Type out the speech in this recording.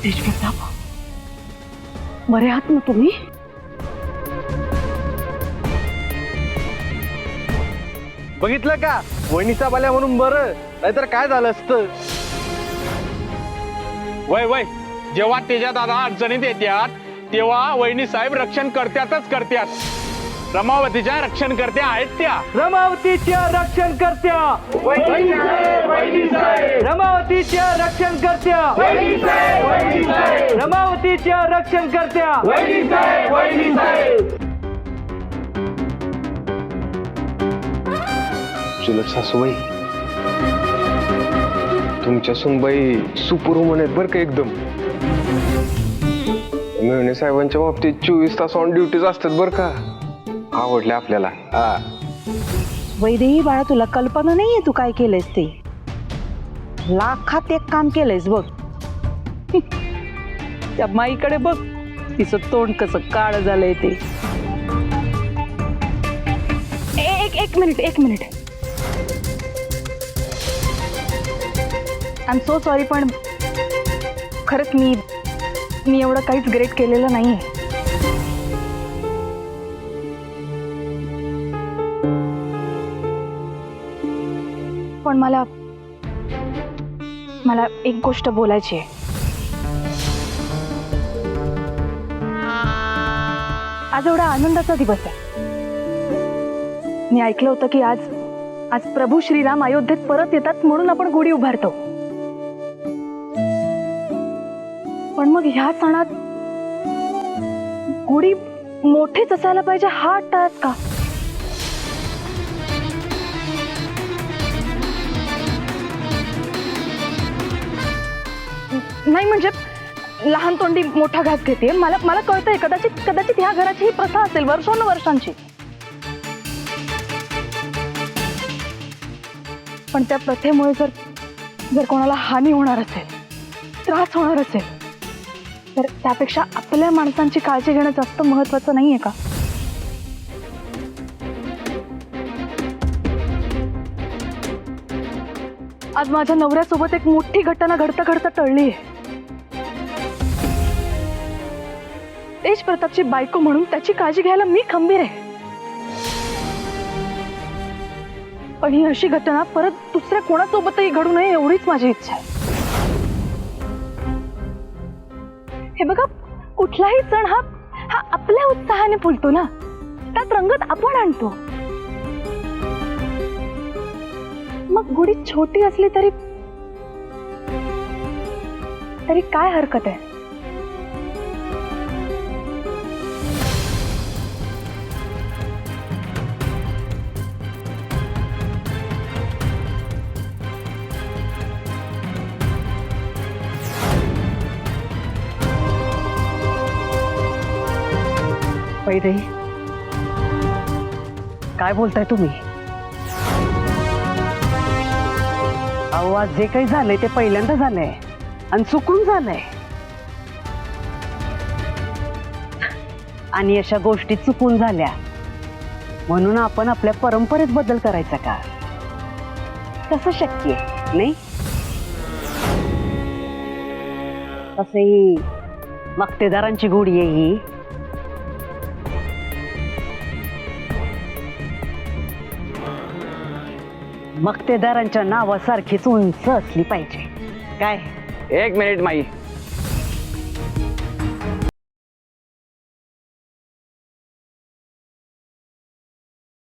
तेजप्रताप, बरे आहात ना तुम्ही? बघितलं का, वहिनीचा बाल्या म्हणून बरं, नाहीतर काय झालं असतं. वय वय, जेव्हा तेजा दादा अडचणीत येतात तेव्हा वहिनी साहेब रक्षण करत्यातच करत्यात. रमावतीच्या रक्षण करत्या आहेत त्या. रमावतीच्या रक्षण करत्या, रमावतीच्या रक्षण करत्या, रमावतीच्या रक्षण करत्या. चुलत सासूबाई, तुमच्या सुनबाई सुपरवुमन आहेत बरं का एकदम. मेहणे साहेबांच्या बाबतीत 24 तास ऑन ड्युटीज असतात बरं का. आवडले आपल्याला. हा, वैदेही बाळा, तुला कल्पना नाहीये तू काय केलंयस ते. लाखात एक काम केलंयस बघ. त्या माईकडे बघ, तिचं तोंड कसं काळ झालंय ते. एक minute. I am so sorry, पण खरंच मी एवढं काहीच ग्रेट केलेलं नाहीये. पण मला एक गोष्ट बोलायची आहे. आज एवढा आनंदाचा दिवस आहे. मी ऐकलं होतं की आज प्रभू श्रीराम अयोध्येत परत येतात म्हणून आपण गुढी उभारतो. पण मग ह्या सणात गुढी मोठीच असायला पाहिजे हा अट्टास का? नाही म्हणजे लहान तोंडी मोठा घास घेते. मला कळतंय, कदाचित ह्या घराची ही प्रथा असेल वर्षानुवर्षांची. पण त्या प्रथेमुळे जर कोणाला हानी होणार असेल, त्रास होणार असेल, तर त्यापेक्षा आपल्या माणसांची काळजी घेणं जास्त महत्वाचं नाहीये का? आज माझ्या नवऱ्यासोबत एक मोठी घटना घडता टळली आहे. तेजप्रतापची बायको म्हणून त्याची काळजी घ्यायला मी खंबीर आहे. पण ही अशी घटना परत दुसऱ्या कोणासोबतही घडू नये एवढीच माझी इच्छा आहे. हे बघा, कुठलाही सण हा आपल्या उत्साहाने फुलतो ना, त्यात रंगत आपण आणतो. मग गुढी छोटी असली तरी काय हरकत आहे? वैदेही, काय बोलताय तुम्ही? अहो, आज जे काही झालंय ते पहिल्यांदा झालंय आणि चुकून झालंय. आणि अशा गोष्टी चुकून झाल्या म्हणून आपण आपल्या परंपरेत बदल करायचा का? कसं शक्य आहे नाही? तसेही मक्तेदारांची गुढी आहे ही. मक्तेदारांच्या नावासारखीच उंच असली पाहिजे. काय? एक मिनिट माई,